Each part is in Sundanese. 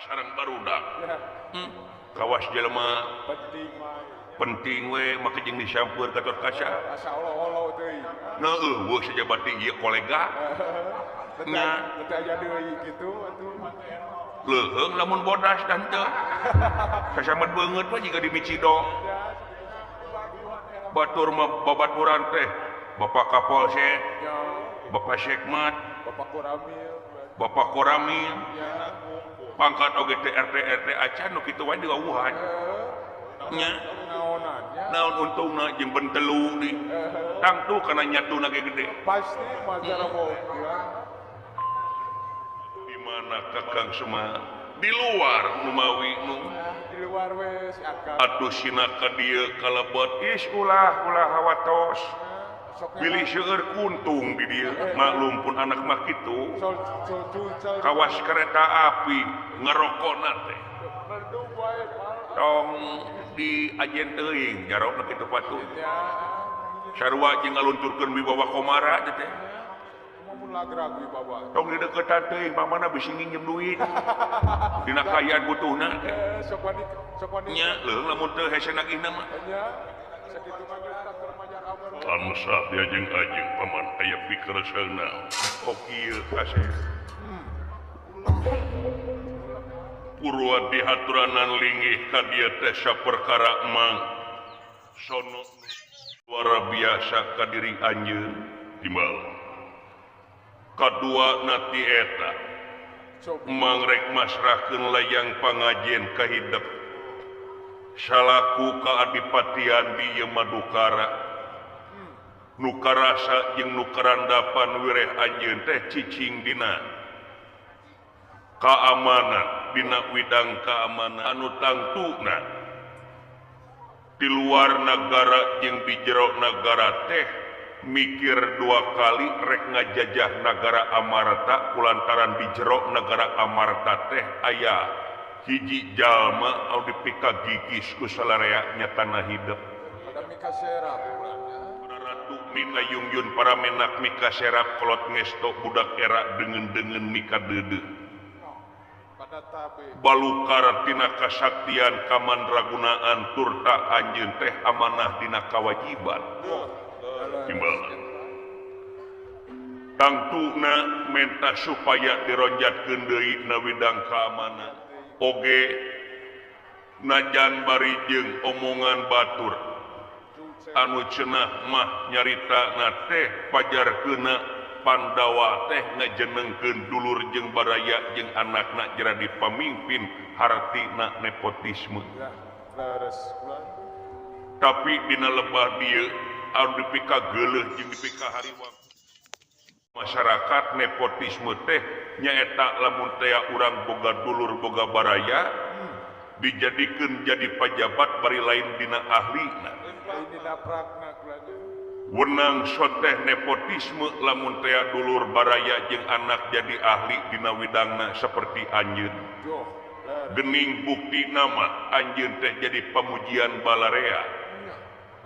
sareng barudak Ya, kawas jelema penting mah. penting we make jeung disampeur Gatot Kaca Asa olo-olo teuing. eueuh sejabati ieu kolega nya Teu aya deui kitu atuh. leuheung lamun bodas dan teu sasamet beungeut mah jiga di Micido batur mah babaturan teh Bapak Kapolsek Ya, Bapak Sekmat Bapak Koramil. Bapak Koramil Ya, pangkat oge teh RT acan nu kitu wae diwawuhan nya naonannya. naon untungna jeung bentelu nih tangtu kana nyatuna ge gede Pasti macara boga. di mana Kakang Semar di luar numawi nu Di luar we si Akang. atuh sina ka dieu kalebet is ulah hawatos Sok pilih seueur kuntung di dieu maklum pun anak mah kitu sol kawas kereta api ngerokokna teh merdu bae mal. tong di ajen teuing jarokna kitu patuh Ya, sarua jeung ngalunturkeun wibawa komara teh mau mulagrag di bawah. tong di deukeutan teuing pamana bisi nginjem duit dina kayaan butuhna teh Sok wani. nya leuh lamun teu hese nagihna mah Ya, sakitu mah kita remaja kabar. Amsa dia jeung ajeng paman aya pikereusna okieu kasih Purwa dihaturanan linggih ka dieu teh saperkara mang sono luar biasa ka diri anjeun timbal kadua nati eta Sok mangrek masrahkeun layang pangajen ka hidep salaku kaadipatian di ieu Madukara nu karasa jeung nu karandapan wireh anjeun teh cicing dina keamanan dina widang keamanan anu tangtuna di luar negara jeung di jero negara teh mikir dua kali rek ngajajah negara Amarta kulantaran di jero negara Amarta teh aya hiji jalma anu dipika gigis ku salarea nyatana hidup ada Mika Serap bulannya. Ratu Mika Yungyun para menak Mika Serap kolot ngesto budak era dengan Mika dede Pada tabe. balukar tina kasaktian kamandragunaan turta anjeun teh amanah dina kawajiban timbalan tangtuna menta supaya dironjatkeun deui na widang keamanan oge najan bari jeung omongan batur anu cenah mah nyaritana teh pajarkeuna Pandawa teh ngajenengkeun dulur jeung baraya jeung anakna jadi pamimpin hartina nepotisme Ya, leres bulan. tapi dina lebah dieu anu dipika geuleuh jeung dipika hariwang masyarakat nepotisme teh nyaeta lamun teh urang boga dulur boga baraya dijadikeun jadi pajabat bari lain dina ahlina Ini naprakna bulannya. wenang soteh nepotisme lamun teh dulur baraya jeung anak jadi ahli dina widangna seperti anjeun Joh, leres. gening bukti nama anjeun teh jadi pamujian balarea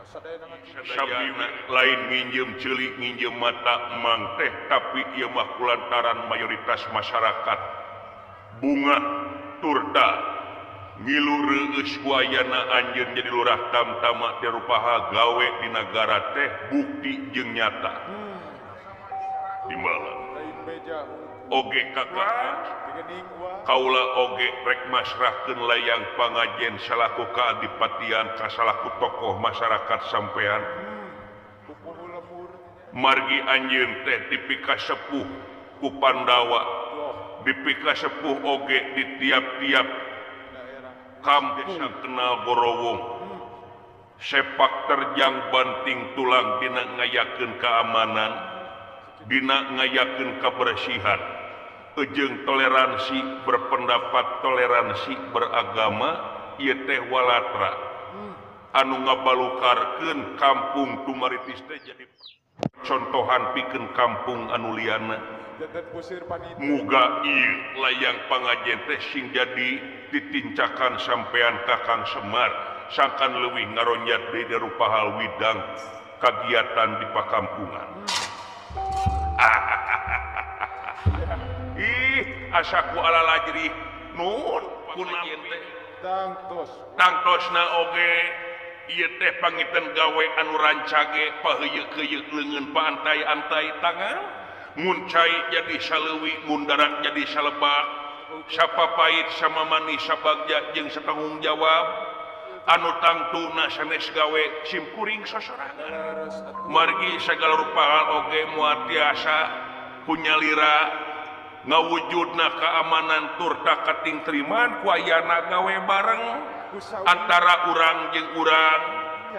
Sadaya dengan sabdina lain nginjem ceulik nginjem mata mang teh tapi ieu mah kulantaran mayoritas masyarakat bunga turda ngilu reueus ku ayana anjeun jadi lurah tamtama dirupaha gawe di negara teh bukti jeung nyata timbalan lain beja. oge kakak Digening wa. kaula oge rek masrahkeun layang pangajen salaku kaadipatian ka salaku tokoh masyarakat sampean Buku lemur. margi anjeun teh dipika sepuh ku Pandawa Joh, dipika sepuh oge di tiap-tiap daerah. kampung kenal Borowong sepak terjang banting tulang dina ngayakeun keamanan dina ngayakeun kebersihan jeung toleransi berpendapat toleransi beragama ieu teh walatra anu ngabalukarkeun kampung Tumaritis teh jadi contohan pikeun kampung anu liana Jantan pusir panitia. muga ieu layang pangajen teh sing jadi ditincakan sampean Kakang Semar sangkan leuwih ngaronjat deui rupaha widang kagiatan di pakampungan ih asaku ala lajri Nuhun kunaon teh Tangtos tangtosna oge ieu teh pangiten gawe anu rancage paheuyeuh-heuyeuh leungeun paantai-antai tangan mun cai jadi saleuwi mun darat jadi salebak sapapait sama manis sabagja jeung satanggung jawab anu tangtuna sanes gawe simkuring sosorangan margi sagala rupa oge moal tiasa kunyalira ngawujudna keamanan turta kating teriman ku ayana gawe bareng antara urang jeung urang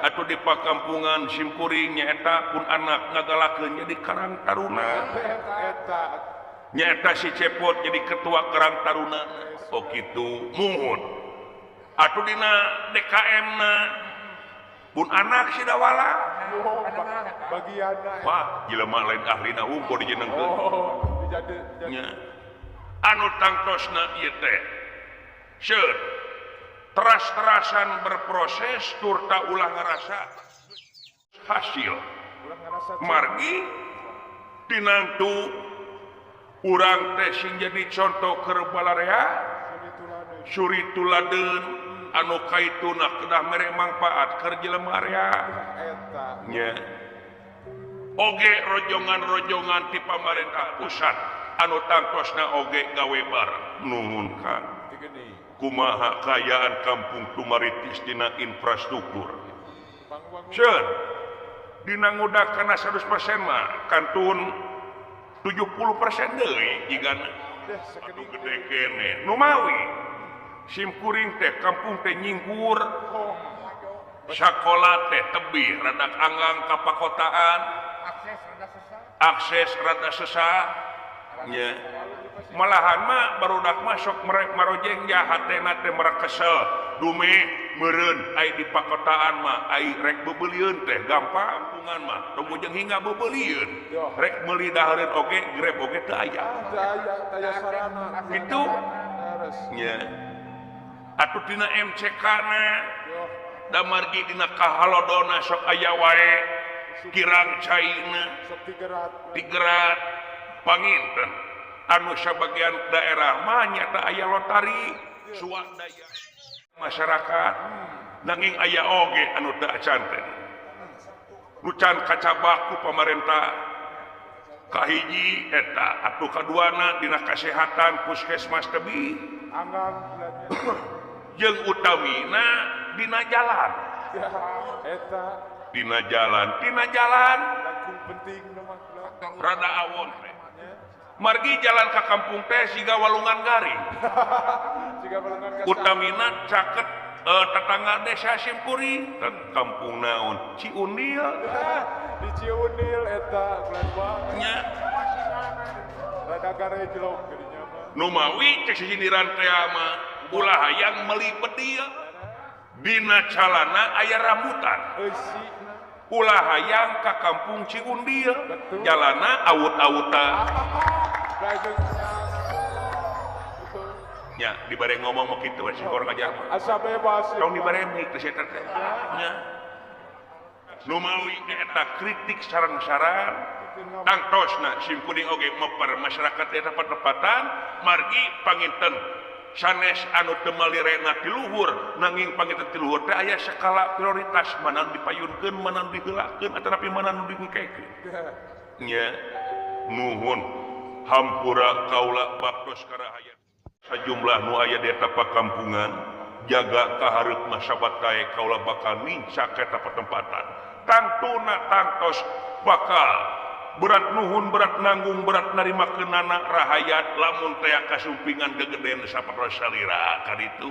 atuh di pakampungan simkuring nyaeta pun anak ngagalakeun jadi Karang Taruna nyaeta si Cepot jadi ketua Karang Taruna oh kitu muhun atuh dina DKM na pun anak si dawala bagianna wah jelema lain ahlina unggul dijenengkeun nya anu tangtosna ieu teh seueur teras-terasan berproses turta ulah ngarasa hasil margi tinangtu urang teh sing jadi contoh keur balarea suri tuladeun anu kaituna kedah mere mangpaat keur jelema area nya oge rojongan-rojongan ti pamarentah pusat anu tangtosna oge gawe bareng nuhun Kang kumaha kayaan kampung tumaritis dina infrastruktur seueur dina ngudakana 100% mah kantun 70% deui jigana atuh gede kene nu mawi simkuring teh kampung teh nyingkur sakola teh tebih rada anggang ka pakotaan akses rada sesah nya malahan mah barudak masuk marojeng jahatena teh merek kesel dume meureun ai di pakotaan mah ai rek beubeuliun teh gampang pungan mah tunggu jeung hingga beubeuliun rek meuli dahareun oge grab oge teu aya kitu nya atuh dina MCK na da margi dina kahalodona sok aya wae kirang caina tigerat panginten anu sabagian daerah mah nyata aya lotari swadaya masyarakat nanging aya oge anu teu acan teh nu can kacabak ku pamarentah kahiji eta atuh kaduana dina kasehatan puskesmas tebih jeung utamina dina jalan dina jalan penting rada awon teh margi jalan ka kampung teh siga walungan garing utamina caket tetangga desa Simkuring kampung naon Ciundil di Ciundil eta nya rada garejlog geunya mah nu mawi cek sindiran teh mah ulah hayang meuli pedieu dina calana aya rambutan ulah hayang ka kampung Ciundil jalana awut-awutan nya dibare ngomong mah kitu we sikor ngajar asa bebas tong dibare mik teh eta teh nya nu mawi eta kritik sareng-sareng tangtosna simkuring oge meper masyarakat eta patepatan margi panginten sanes anu teu malirena ti luhur nanging panginten ti luhur teh aya skala prioritas mana dipayunkeun mana diheulakeun ataupun mana nu dingikekeun nya nuhun hampura kaula baktos karahayat sajumlah nu aya di eta pakampungan jaga kahareup masabat kae kaula bakal mincak ka eta patempatan tangtuna tangtos bakal berat nuhun berat nanggung berat narima kenana rahayat lamun teh kasumpingan gegedean sapertos salira kaditu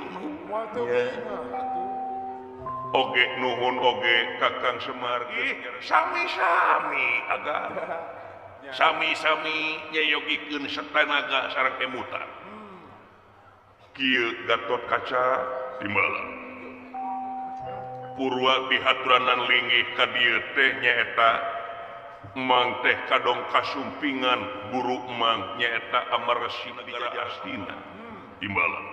oge nuhun oge Kakang Semar sami-sami aga sami-sami nyayogikeun satanaga sareng emutan kieu Gatot Kaca timbalan purwa dihaturanan linggih ka dieu teh nyaeta Mang teh kadong kasumpingan guru Mang nyaeta Amarsi Negara Astina timbalan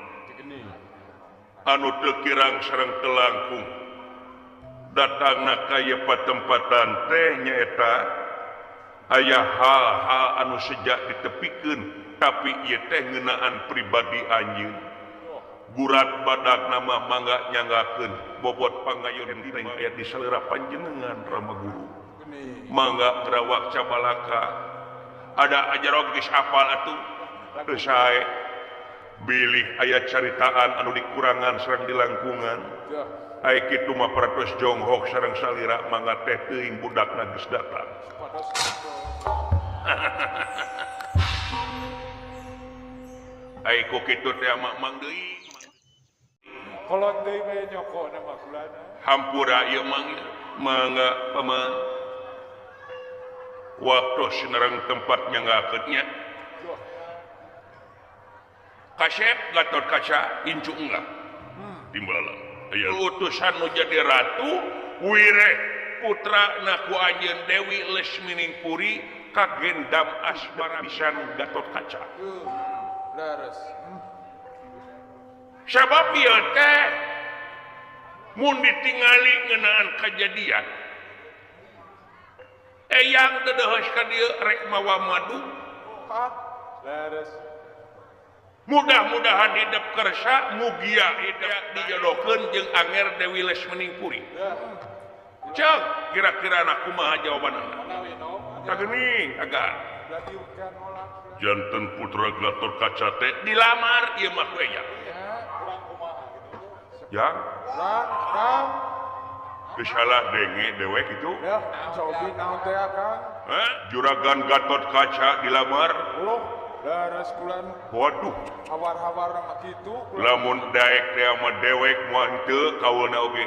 anu teu kirang sareng teu langkung datangna ka ieu patempatan teh nyaeta aya hal-hal anu sejak ditepikeun tapi ieu teh ngeunaan pribadi anjeun gurat badak nama mangga nyanggakeun bobot pangayun teng aya di salera panjenengan Rama Guru. Mangga gerawak cabalaka. Ada ajarog geus apal atuh. Teu sae. Bilih aya caritaan anu dikurangan sareng dilangkungan. Ai kitu mah paratos jonghok sareng salira mangga teh teuing budakna geus datang. Ai ku kitu teh mang deui. Kolot deui bae nyoko nama gulana. Hampura ieu mangga paman. Waktu sinerang tempat nyanggakeunnya. Kasep Gatot Kaca incu enggak. Timbalan. Aya utusan nu jadi ratu Wire putra na ku Anjeun Dewi Lesminingpuri kagendam asmara pisan Gatot Kaca. Laras. Sabab ieu teh mun ditingali ngeunaan kajadian eyang dedehes ka dieu rek mawa madu. Laras. Mudah-mudahan hidup kersa mugia hidup dijodohkeun jeung Anger Dewi Lesminingpuri. Cek kira-kira anak kumaha jawabanana. Kageuning agan. Janten putra Gatot Kaca teh dilamar ieu mah we ya. Ya. Kang. Geus salah denge dewek itu. Ya, cobi naon teh Kang? Juragan Gatot Kaca dilamar. Laras kulan. Waduh. Hawar-hawar nama kitu. Lamun daek teh mah dewek moal henteu kaulna oge.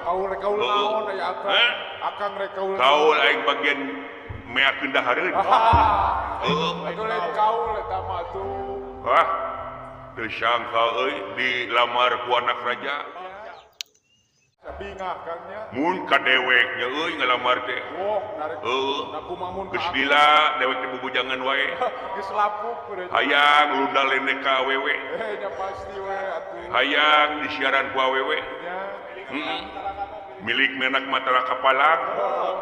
Kaul naon aya Akang? Akang rek kaul. Kaul aing bagian meakeun dahareun. Itu lain kaul eta mah tuh. Wah. Teu sangka euy dilamar ku anak raja. Bingah Kangnya. Mun ka dewek nya euy ngalamar teh. Oh, narek. Naku mamun Geus lila dewek teh bubujangan wae. Geus lapuk beureuh. Hayang lundal lene ka awewe. Nya pasti we atuh. Hayang disiaran ku awewe. Nya. Milik menak mah tara kapalang.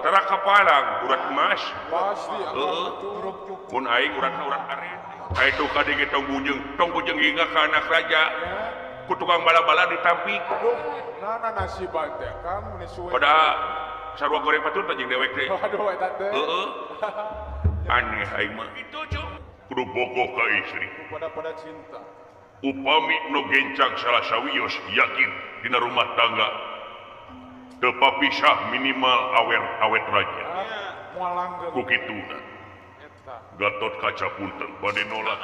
Tara kapalang urat emas. Pasti Mun aing urat aren. Kaitu ka dige tong bujeng hingga ka anak raja. Ku tukang bala-bala ditampik. Aduh, nana nasiban teh Kang mun suwe. Pada sarua goreng patut jeung dewek teh. Aduh eta teh. Aneh aing mah. Itu cuk. Kudu bogoh ka istri. Pada cinta. Upami nu gencang salah sawios yakin dina rumah tangga teu papisah minimal awet raja. Moal langgeng. Ku kituna Eta. Gatot Kaca punten bade nolak.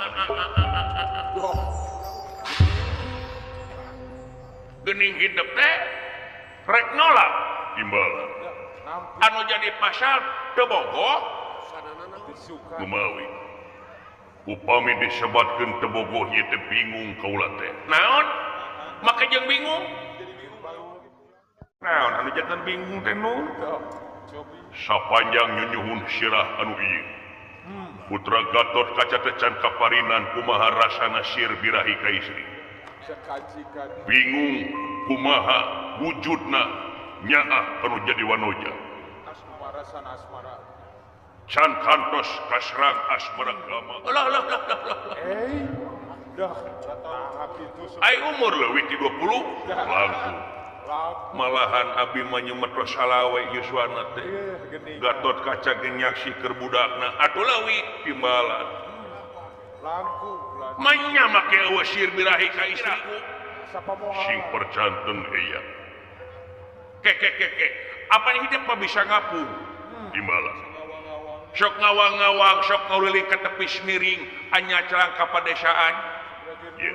Geuning hidup teh rek nolak timbalan. Anu jadi pasal teu bogoh Disuka. kumawi. Upami disebatkeun teu bogoh ieu teh bingung kaula teh. Naon? Make jeung bingung. Naon anu janten bingung teh nu? Cobi. Sapanjang nyunyuhun sirah anu ieu. Putra Gatot Kaca teh can kaparinan kumaha rasana sieun birahi ka istri. Sekajikan. Bingung kumaha wujudna nyaah anu jadi wanoja. Asmara san asmara. Can kantos kasrang asmara gama. Lah. Dah. Tahap itu. Ai umur leuwih ti 20 langkung. Malahan abi mah nyumetro salawe yuswana teh. Gatot Kaca ge nyaksikeun budakna atuh leuwih timbalan. Langkung. Manya make eueuh sieun birahi ka istriku. Sapa moal? Sing percanten eya. Ke. Apa hidup mah bisa ngapung. Timbalan. Sok ngawang-ngawang, sok ngauliling ka tepi miring, anya celang ka padesaan. Ye.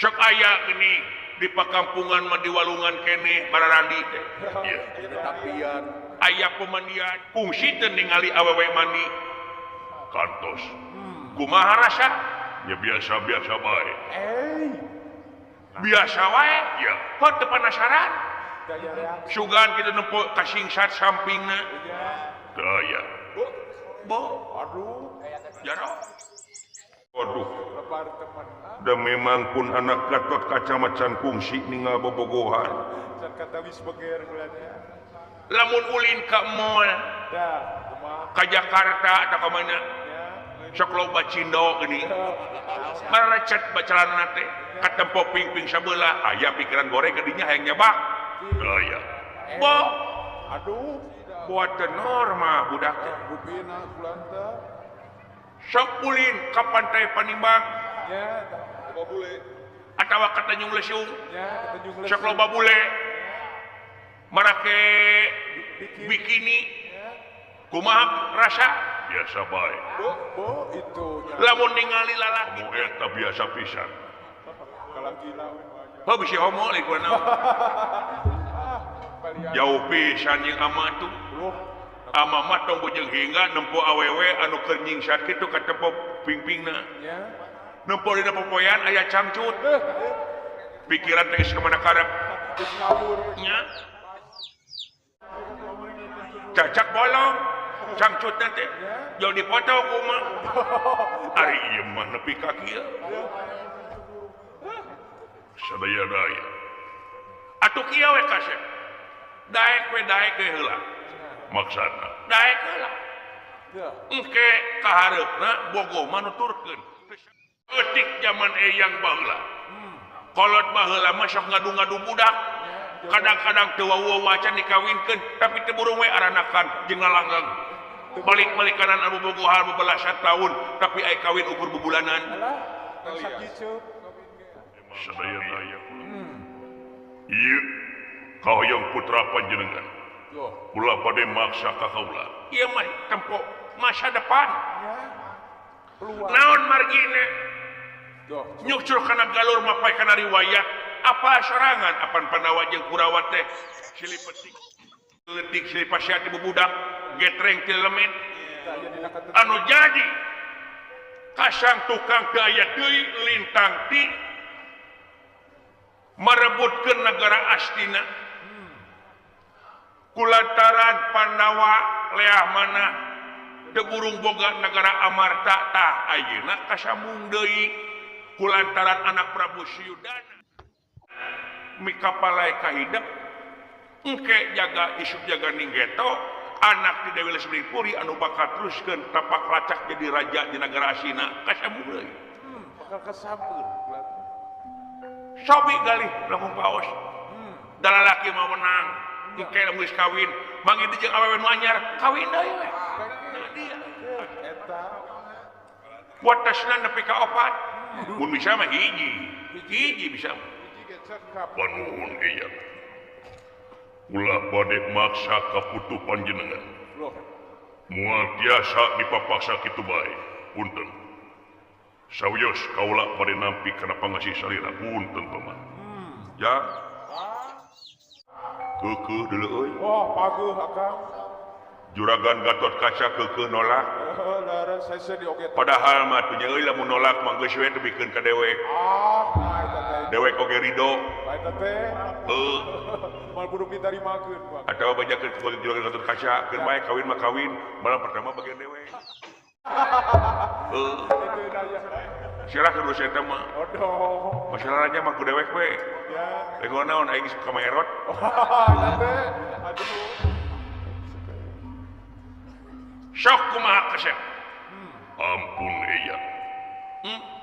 Sok aya geuning di pakampungan mah di walungan keneh bararandi teh. Ye. Tapian. Aya pemandian, kungsi teu ningali awewe mandi. Kantos. Kumaha rasa? Ya biasa-biasa bae. Biasa wae? Ya. Heuh teu penasaran? Daya reaksi. Sugan kitu nempo kasingsat sampingna. Daya. Bo. Aduh. Jaro. Waduh. Lebar teman. Da memang pun anak Gatot Kaca macan kungsi ninggal bobogohan. Can kata wis beger bulannya. Lamun ulin ka mall, Dah. Kumaha? ka Jakarta atau ka mana? Ya. sok loba cindo gini marecet bacalan teh katempo ping-ping sabelah aya pikiran goreng kadinya hayang nyabak aya bo Aduh. buat norma budak teh Bupina kulanta. sok ulin ka pantai Panimbang Ya, coba bule. atawa ka Tanjung Lesung Ya, kita juga. sok loba bule marake bikini kumaha rasa biasa bae Bo itu. lamun ningali lalaki mu eta biasa pisan Kalau gila. heuh bisi homo li kuna jauh pisan jeung ama tuh Loh. ama mah tong bujeng hingga nempo awewe anu keur nyingsat kitu ka tempo pingpingna Ya. nempo dina popoyan aya cangcut pikiran teh kemana karep Terus ngawur. nya cacak bolong cangcut nanti jauh dipoto kuma ari ieu mah nepi ka kieu sadaya daya atuh kieu we kasep daek we heula maksudna daek heula Ya. engke kahareupna bogoh mah nuturkeun eutik zaman eyang baheula kolot baheula mah sok ngadu-ngadu budak kadang-kadang teu wacan dikawinkeun tapi teu burung we aranakan jeung ngalanggang balik-balikanan anu bogohan bebelasan tahun tapi ai kawin ukur bebulanan Alah, rasa kicau. sadaya daya ieu kahoyong putra panjenengan Yo. kula bade maksa ka kaula ieu mah tempo masa depan Ya. Peluang. naon margina Yo. nyucur kana galur mapai kana riwayat apa sorangan apan panawa jeung Kurawat teh silih petik leutik silih pasiat ibu budak getreng ti lemen Kita jadi nak kata. anu jadi kasang tukang daya deui lintang ti marebutkeun negara Astina kulantaran Pandawa leah mana teu burung boga negara Amarta tah ayeuna kasambung deui kulantaran anak Prabu Suyudana mikapalai kahidep engke jaga isuk jaga ninggeto anak di Dewi Lesmini Puri anu bakal teruskeun tapak lacak jadi raja di negara Asina kasambung deui Bakal kesabur. sobi galih langkung paos dalalaki mau menang engke lamun geus kawin mangi jeung awewe nu anyar kawin deui we nah dia Eta. watasna nepi ka 4 mun bisa mah hiji bisa Jika cekap. panuhun iya ulah bade maksa kaputuh panjenengan Loh. moal tiasa dipapaksa kitu bae punten sawyos kaula bade nampi kana pangasih salira punten paman ya keukeuh deuleu euy Wah, paguh akang. juragan Gatot Kaca keukeuh nolak Lara saya dioget. padahal mah tuh nya euy lamun nolak mah geus we tebikeun ka dewek Ah, nah eta teh. dewek oge ridho Eta teh. heuh Mal burung ditarimakeun, Bang. atawa bajakeun ku juragan Gatot Kaca keur bae kawin mah kawin malam pertama bagian dewek Itu daya. sirah kedua saya mah Odoh. masalahnya mah ku dewek we Ya. lego naon aing suka maerot Eta teh. Aduh. sok kumaha kasep ampun eya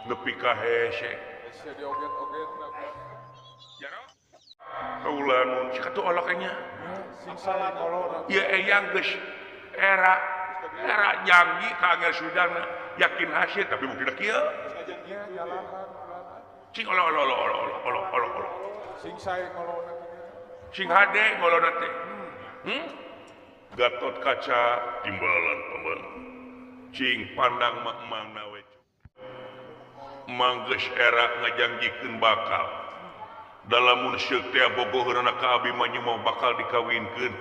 nepi ka hese Saya dioget-oget. jaro kaula nun sikatu oloknya Sing saya ngolor. ieu eyang geus era janji ka angel sudana yakin hasil tapi bukti kieu Ya, jalanan. cing olo Sing saya ngolor. sing hade ngolona teh Gatot Kaca timbalan paman cing pandang mak-mang we manggeus era ngajangjikeun bakal dalamun seuk teh bogoheurna ka abi mah mau bakal dikawinkeun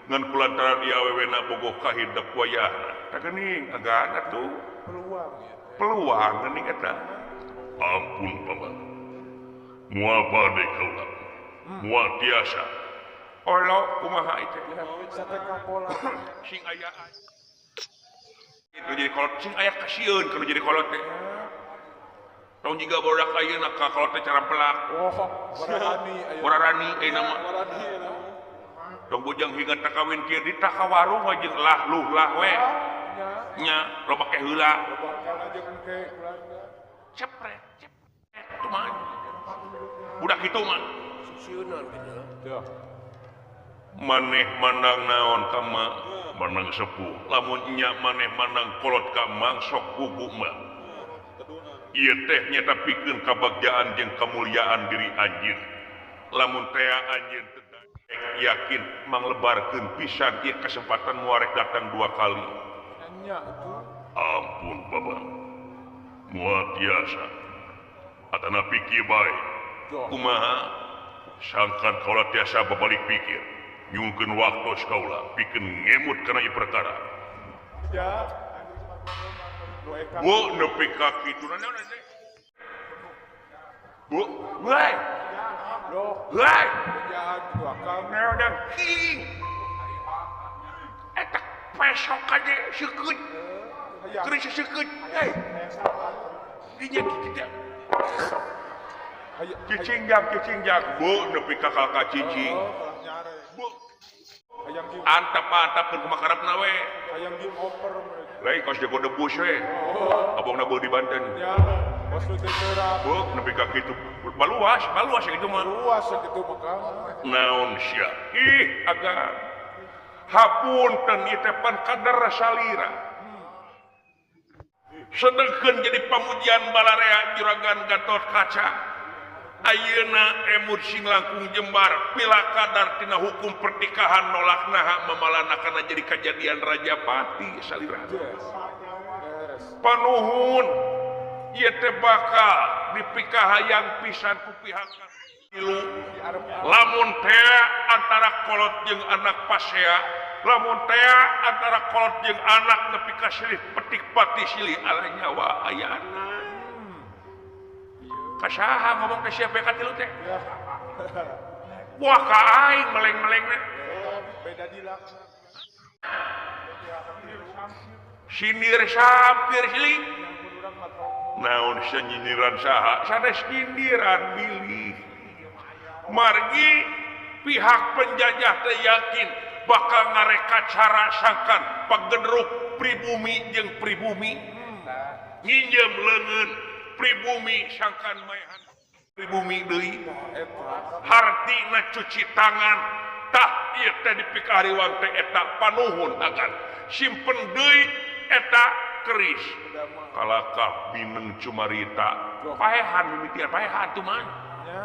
ngan kulantaran ieu awewena bogoh kahidep wayahna tah geuning agana tuh Peluang ya. peluang geuning eta ampun paman moal bade kaula moal tiasa olo kumaha itu Ya, sampai kapola. sing aya itu jadi kolot sing aya kasieun kalau jadi kolot teh tong jiga bodak ayeuna ka kolot teh cara pelak Oh, warani aya. wararani nama Warani ya. tong bujang hingan tak kawin kieu di tak ka warung jeung lah luh lah we Ya. nya lo pakai heula Bakal aja engke Belanda. cepret itu mah budak itu mah Sieunan gitu. Tuh. maneh manang naon ka mak manang sepuh lamun nya maneh manang kolot ka mak sok kubu mah ieu teh nyata pikeun kabagjaan jeung kamulyaan diri anjeun lamun teh anjeun teu yakin manglebarkeun pisan ieu kesempatan muarek datang 2 kali Nanya itu. ampun babang moal tiasa atana pikir bae kumaha sangkan kaula tiasa babalik pikir nyungkeun waktu kaula pikeun ngemut kana ieu perkara Ya. Lu eka. bu nepi ka kitu naon teh bu wai Loh, wai penjahat itu akang. naon kiling eta pesok aja seukeut Hayang. keris seukeut hei dinya kitu teh cicing jak bu nepi ka kakak cicing Kalah nyare. bu Hayang di antap-antapkeun kumakarapna we hayang di oper mereka. lain kos jago debus we abongna beul di Banten Ya. Bos lu teh terap. bu nepi ka kitu baluas gitu mah Luas gitu maka. naon sia ih agak hapunten ieu teh pan kadar salira sedengkeun jadi pamujian balarea juragan Gatot Kaca ayeuna emut sing langkung jembar pila kadar tina hukum pertikahan nolak naha mamalana kana jadi kejadian Rajapati salira Yes. Beres. panuhun ieu teh bakal dipikahayang pisan ku pihak ilu Di arep lamun teh antara kolot jeung anak pasea lamun teh antara kolot jeung anak nepi ka silih petik pati silih ala nyawa ayana kasaha ngomong teh siapa ka tilu teh ya. wah ka aing meleng-melengna Beda dilak. sindir sampir silih Urang mah tau. naon senyindiran saha sanes sindiran bilih margi pihak penjajah teh yakin bakal ngareka cara sangkan pagedruk pribumi jeung pribumi nginjem leungeun pribumi sangkan maehan pribumi deui Eta. hartina cuci tangan tah ieu teh dipikariwang teh eta panuhun agan simpen deui eta keris kalakah bineng cumarita paehan mimitian paehan tuh man Ya.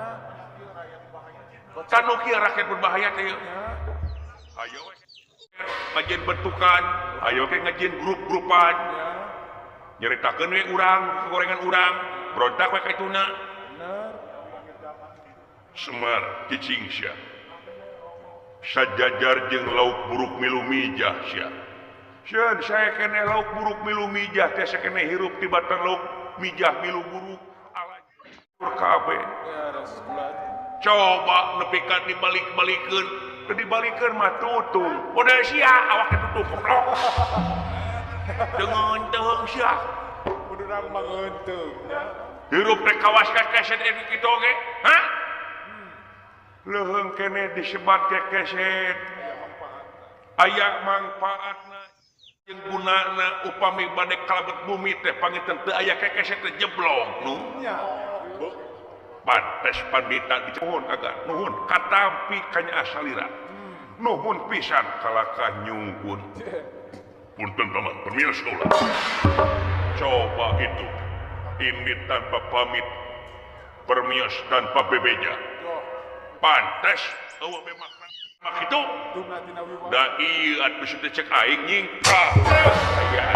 kanu kieu rakyat berbahaya teh Ya. ayo we ngajieun bentukan ayo ke ngajieun grup-grupan Ya. nyaritakeun we urang gorengan urang berontak we ka ituna Bener. Semar cicing sia sajajar jeung lauk buruk milu mijah sia sieun saya kene lauk buruk milu mijah teh sakene hirup ti batan lauk mijah milu buruk ala kabeh Beres. Bulan. coba nepi ka dibalik-balikeun teu dibalikeun mah tutung udah sia awak teh tutup dengan teuing sia Urang mah ngeunteu. hirup teh kawas kekeset itu kitu oge hah leuheung kene disebat kekeset aya manfaatna jeung gunana upami bade kalebet bumi teh panginten teu aya kekeset teh jeblong nu Ya. pantes pandita dinuhun agan nuhun katampi kanya asalira nuhun pisan kalakah nyungkun punten paman permios ulah coba itu ini tanpa pamit permios tanpa bebeja Yo. pantes eueuh memang mak itu Tungna tina wiwa. da ieu atuh teu cek aing nying aya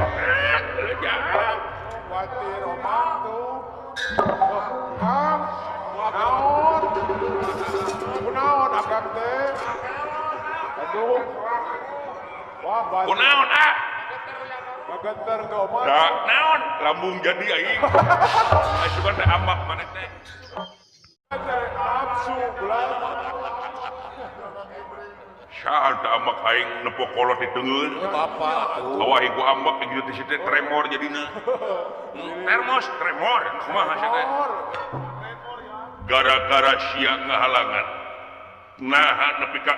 Wati Roman tuh. Kang. Naon? Kunaon akang teh? Aduh. Wah, batu. kunaon ah Bagenter ke Oman. da naon lambung jadi aing asukan teh ambak maneh teh Cari nafsu bulan. saan teh ambak aing nepok kolot di teungeun Bapak tuh. awah iku ambak gitu di situ tremor jadina tremor kumaha sia teh Or. gara-gara sia ngahalangan naha nepi ka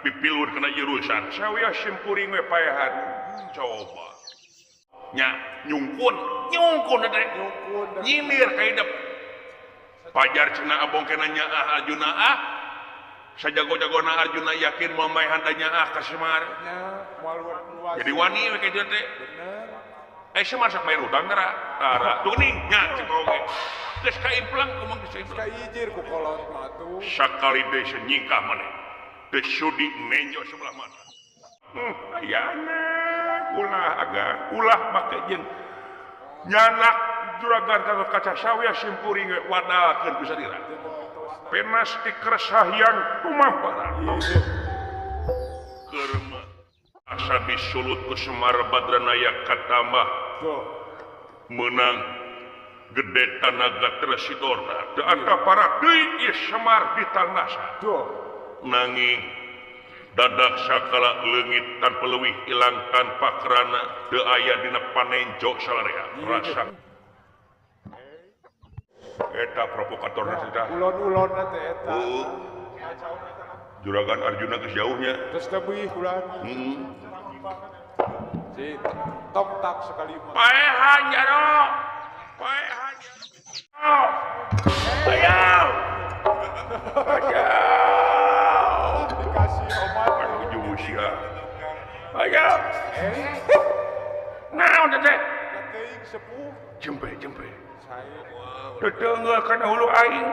pipilur kena jurusan sawiah simkuring we paehan coba nya nyungkun teh Nyungkun. nyindir ka hidup pajar cenah abong kena nyaah Arjuna sajago-jagona Arjuna yakin mau main handanya ka Semar Nya, moal luas. jadi wani we ka dieu teh Bener. Semar sak bayar utang tara tuh nih nya cek oge geus kaimplang kumaha geus kaimplang Kaijir ku kolot mah tuh. sakali deui nyingkah maneh teu sudi menjo sebelah mata ayana ulah make jeung nyanak juragan ka kaca sawiah simpuring wadalkeun ku sadira penas ti keresahian kumamparan keurma asa disulut ku Semar Badranaya katambah Tuh. menang gede tanaga Tresidorna teu anta para deui ieu Semar ditanasa Tuh. nanging dadak sakala leungit tanpa leuwih ilang tanpa kerana teu aya dina panenjo salarea rasa eta provokatorna sudah Ulon-ulon teh eta. juragan Arjuna geus jauhnya Terus tebih ulan. Si tong tak sekali mah. paehan jaro paehan jaro ayaw Dikasih obat. ujung usia ayaw naon teh Teuing sepuh. jempe Saya tetengah kana hulu aing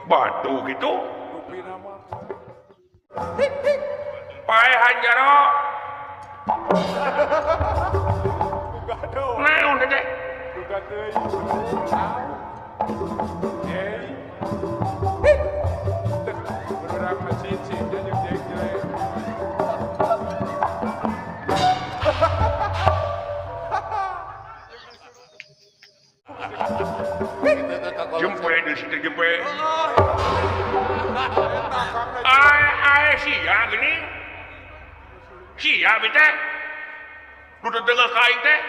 batu gitu rupi nama. paehan jaro Gado. naon teh Juga teuing. Berang cici dia jeung jeng-jeng. jempe di situ jempe ay sia gini sia bete nu tetengah ka aing teh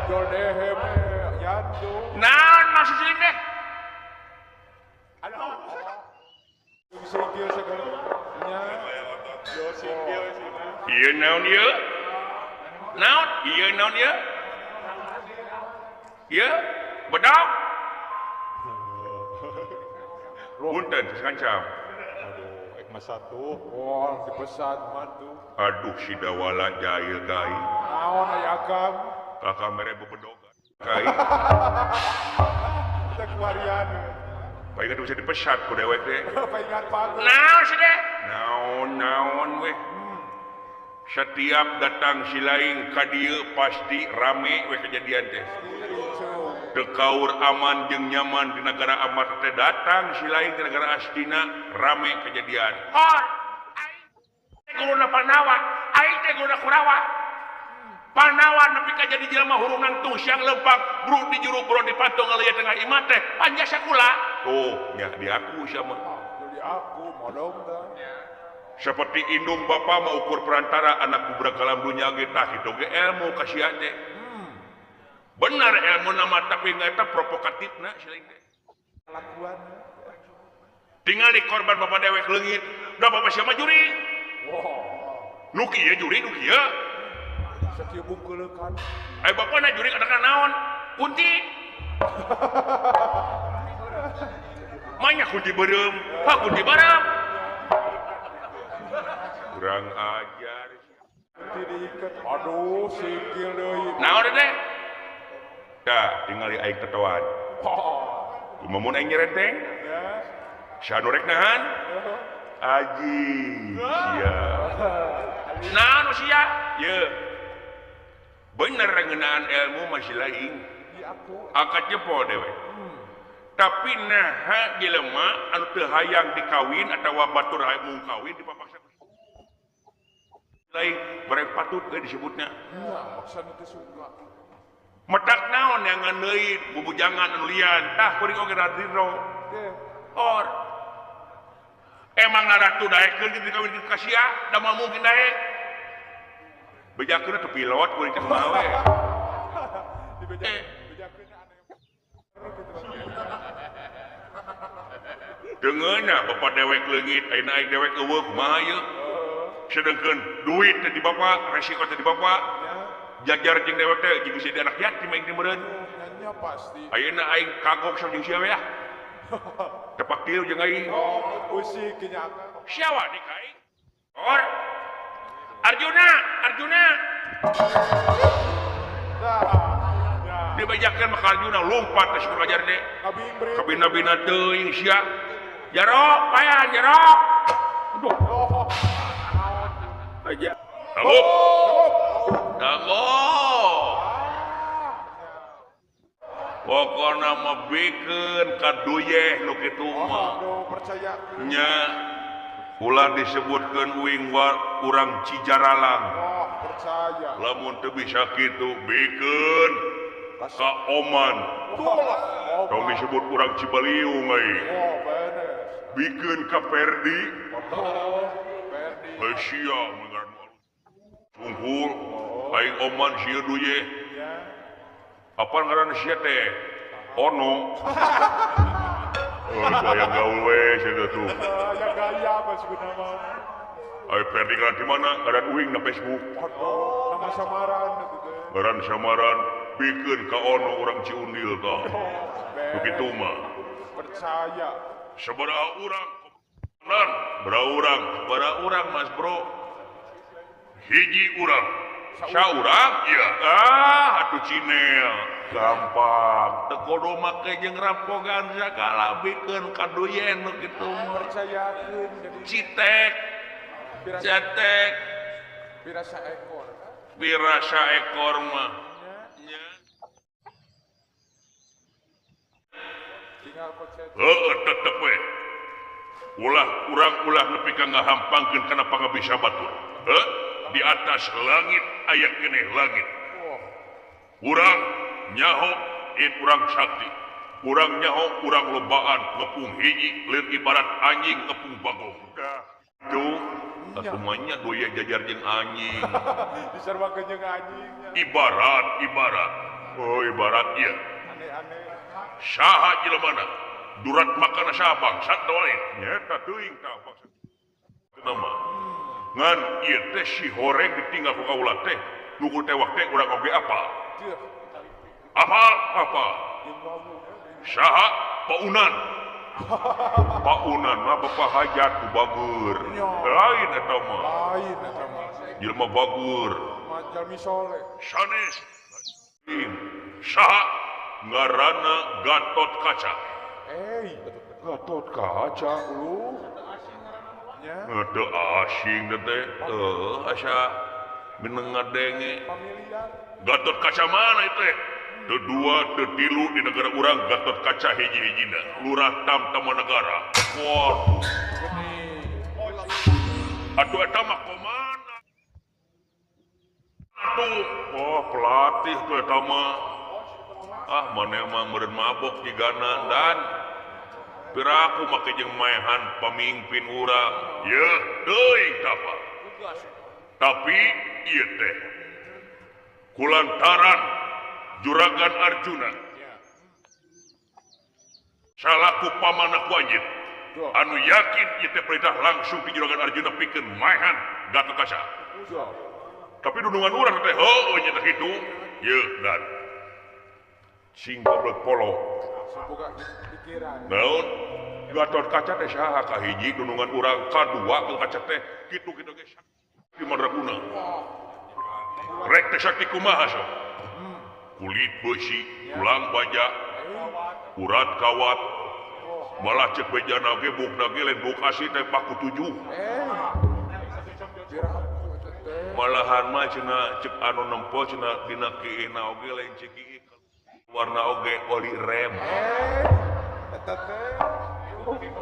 Jodehem yandu. naon maksud sieun teh Sikil segala. Nya. Yo sikil. ieu naon ieu naon ieu ieu bedog punten sancam Aduh, mas satu. Wah, dipesan mantu. aduh si dawala jahil gai Naon aya Kang? kakak mere bebedogan gai Kita kuarian. paling bisa dipesat ku dewek teh Paingat banget. naon sih deh naon weh setiap datang si lain ka dieu pasti rame weh kejadian teh teu kaur aman jeung nyaman di negara amat teh datang si lain di negara Astina rame kejadian aing teh guluna Panawa aing teh guluna Kurawa Panawa nepi ka jadi jelema hurungan tuh siang lempang bro di juru bro di pantong ngalieu tengah imah teh panjasa kula tuh nya di aku sama Jadi aku modong dah. seperti indung bapa mau ukur perantara anak bubrag kalam dunia ge tah kitu ge ilmu kasihan teh benar ilmu nama tapi ngeta provokatifna siling teh Kelakuan. tinggal di korban bapak dewek leungit da bapak siapa juri Wow. nu kieu juri nu kieu Sakieu bungkeulekan. bapana juri kadang naon kunti manya kunti beureum kunti barang kurang ajar Kunti diiket. Aduh, sikil deui. naon teh dah tinggal aing tetoan Oh. kumamun aing nyerenteng Ya. sanu rek nahan aji sia naon sia ye bener ngeunaan ilmu masih lain Di aku. angkat jempol dewe tapi naha jelema anu teu hayang dikawin atawa batur hayang kawin dipapaksa lain bareng patut disebutnya Iya, maksana teh suka. metak naon yang nganeuin bubujangan anu lian tah kuring oge radiro Teh. or emang naratu daekeun gitu kawin ka sia da moal mungkin daek bejakeun teu pilot kuring teh kumaha we Bejakeun aneh. Dengeuna bapak dewek leungit ayeuna aing dewek eueuh kumaha ieu sedangkan duit teh di bapak resiko teh di bapak Ya. jajar jeung dewek teh jeung bisa di anak yatim aing teh meureun Nanya pasti. ayeuna aing kagok sok jeung sia we ya tepak kieu jeung aing Usik kenyakan. siapa nih aing or Arjuna Nah. Ya. dibajakeun maka Arjuna lompat teh suku ajar teh Kabimbre. kabina-bina teuing sia jarok payah jarok aduh Oh. aja halo Dago. Pokona mah bikeun kaduyeh nu kitu mah. Aduh, percaya. Nya ulah disebutkeun uing urang Cijaralang. Oh, percaya. Lamun teu bisa kitu bikeun ka Oman. Oh, Tong disebut urang Cibaliung euy. oh, bener. Bikeun ka Perdi. Oh, Ferdi. Asia mengaran Unggul aing Oman sieu duyeh. Ya. Apa ngaran sia teh? Ono. Oh, yang gaul we sia tuh. Yang gaya apa sebenarnya mah? Ai Perdi ngaran di mana? Ngaran uing na Facebook. Aduh, nama samaran gitu teh. Ngaran samaran bikeun ka Ono urang Ciundil tah. Oh, Begitu mah. Percaya. Sabaraha urang nan, sabaraha urang Mas Bro. Hiji urang. Saurang? Iya. Atuh Cinel. Gampang. Teu kudu make jeung rampogan sagala bikeun kaduyen nu kitu mah. Percayakeun jadi Citek, cetek, pirasa ekor. pirasa ekor mah. Nya. Tinggal kocet. Tetep we. Ulah nepi ka ngahampangkeun kana pangabisa batur. Di atas langit aya keneh langit. Urang nyaho urang sakti. Urang nyaho urang lobaan ngepung hiji lain ibarat anjing ngepung bagong. Tuh, atumanya doya jajar jeung anjing. Disarwakeun jeung anjingnya. Ibarat. Oh, ibarat ieu. Aneh-aneh. Saha jelemana? Durat makana saha bangsat teu lain. Nyata teuing tah bangsat. Nama. Ngan ieu teh si horeng ditinggal ku kaula teh. Nuku tewak teh urang oge apal. Dieu. Apa? Imbamu. Saha paunan. Paunan mah bapak hajat ku bagur. Lain eta mah. Lain eta mah. Jelema bagur. Jalmi soleh. Sanes. Saha ngaranna Gatot Kaca. Gatot Kaca lu. Ya. Teu asing teh. Asa mineng ngadenge. Familiar. Gatot Kaca mana itu teh? Teu dua, teu tilu di negara urang Gatot Kaca hiji-hijina. Lurah Tamtama Negara. Waduh. Atuh eta mah komana? Atuh, oh pelatih tuh eta mah. Maneh mah meureun mabok jigana dan piraku make jeung maehan pamimpin urang. Yeuh, teuing tapa. Tapi ieu teh kulantaran Juragan Arjuna salaku pamanah wajib anu yakin ieu teh perintah langsung ti Juragan Arjuna pikeun maehan Gatot Kaca. Tapi dudungan urang teh heueuh nya teh kitu. Yeuh dan sing goblok polo. Boga pikiran. Naon? Gatot Kaca teh saha kahiji dudungan urang kadua ke kaca teh kitu-kitu ge sakti madraguna. Rek teh sakti kumaha sok? Kulit besi, tulang baja, urat kawat, malah cek bejana ge bukna ge lain buk asli teh paku 7. Malahan mah cenah cek anu nempo cenah dina kieu oge lain cek ieu warna oge oli rem. Eta teh.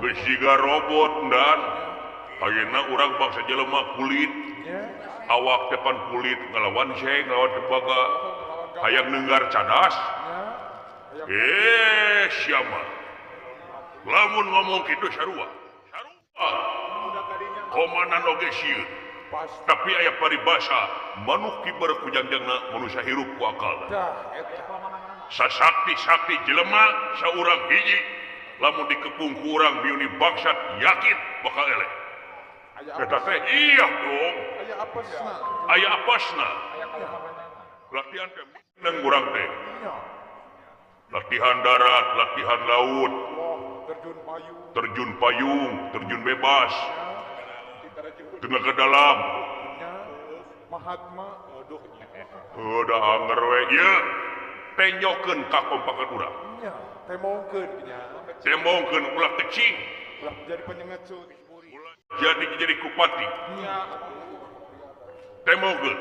Geus siga robot dan ayeuna urang bangsa jelema kulit. Awak depan kulit ngelawan seng ngelawan tebaga hayang neunggar cadas. Siapa? Lamun ngomong kitu sarua. Komanan oge sieun. Tapi aya paribasa manuk kiber ku jangjangna manusia hirup ku akalna. Sasakti-sakti jelema saurang hiji lamun dikepung ku urang biuni bangsat yakin bakal eleh. Eta teh iya dong. apesna. aya apasna latihan teh neng urang teh Nya. latihan darat latihan laut Wah, terjun payung. terjun payung terjun bebas Kita rajin tenaga dalam nya. Mahatma. Aduh. udah anger we ya tenyokeun ka kompakan urang Nya. Temongkeun nya. temongkeun ulah tecing Lah jadi penyengat sut. jadi kupati Nya. temongkeun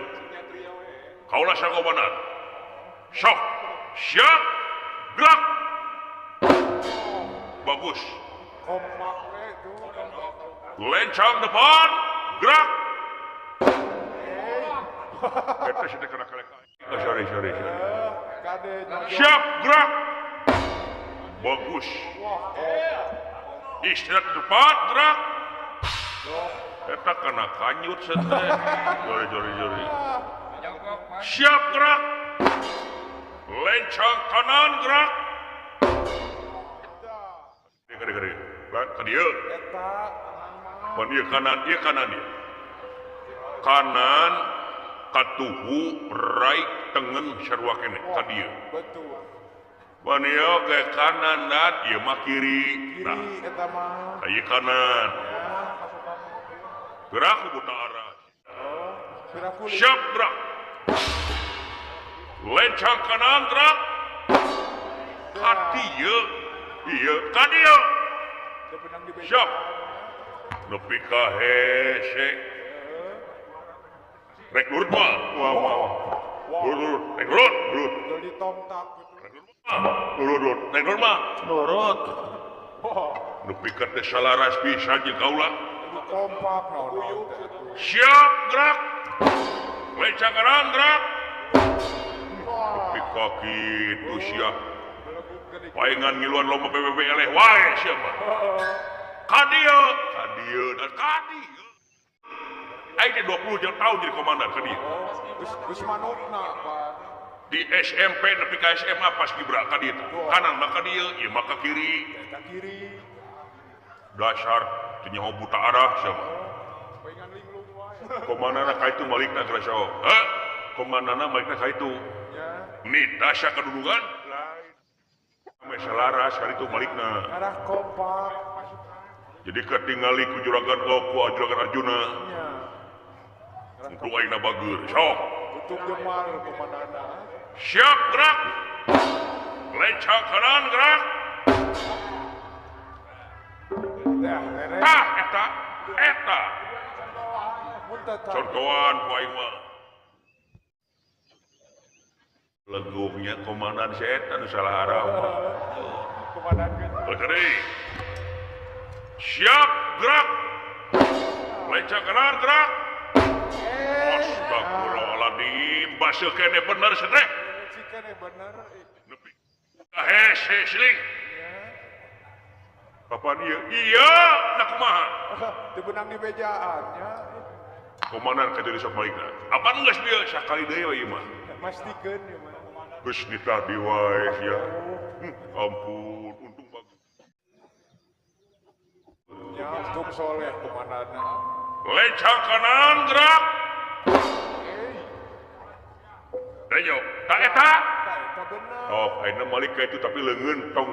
kaulah sagobanan sok siap gerak bagus Kompak we tuh. lencang depan gerak eta sudah kena kalek sorry Kade nya. siap gerak bagus Wah, istirahat di depan gerak eta kena kanyut sete jori siap gerak lencang kanan gerak gede kan dia eta pan ieu kanan dia kanan katuhu right tengen sarua kene ka dieu betul. pan ieu ke kanan dat ieu mah kiri nah Kiri eta mah. ieu kanan gerak ke buta arah Pirakulit. siap gerak lencang kanan gerak hati ieu ka dieu Dia benang di beja. siap nepi ka hese rek lurut mah wah lurut rek lurut Jadi tomtak gitu. lurut rek lurut mah lurut Wah, nepi ka teh salaras pisan jeung kaula itu kompak naon. siap gerak lencang kanan gerak nepi ka kitu sia paengan ngiluan lomba PBB eleh wae sia mah ka dieu dan ka dieu aing teh 20 tahun jadi komandan ka dieu Gus manukna, Pak. di SMP nepi ka SMA pas gibra ka dieu kanan mah ka dieu ieu mah ka kiri Eta kiri. dasar teu nyaho buta arah sia mah Pengen linglung wae. komandanna ka itu malikna geus saho heh komandanna malikna ka itu Ya. nih dasar kedudungan lain ame selaras kali itu malikna Arah kompak. jadi ketinggali ku juragan juragan Arjuna Ya. untuk aina bager sok Tutup gemar komandanna. siap gerak lencang kanan gerak Dah, rere. eta Muntah tak. contohan ku aing mah legungnya komandan si eta nu salah arah Komandan kan. Berkeri. Siap gerak lencang kanan gerak astagfirullahaladzim baseuh kene bener sedrek Cikan bener. nepi hese sling kapan iya nak kumaha Teu benang di bejaannya. komandan ka jadi sok malikna apa geus dieu sakali deui ieu mah Mastikeun ya mah. geus ditadi wae ya ampun untung bagus Ya, untung soleh komandanna. lencang kanan gerak Rejo tak eta Eta bener. oh ayeuna malik ka itu tapi leungeun tong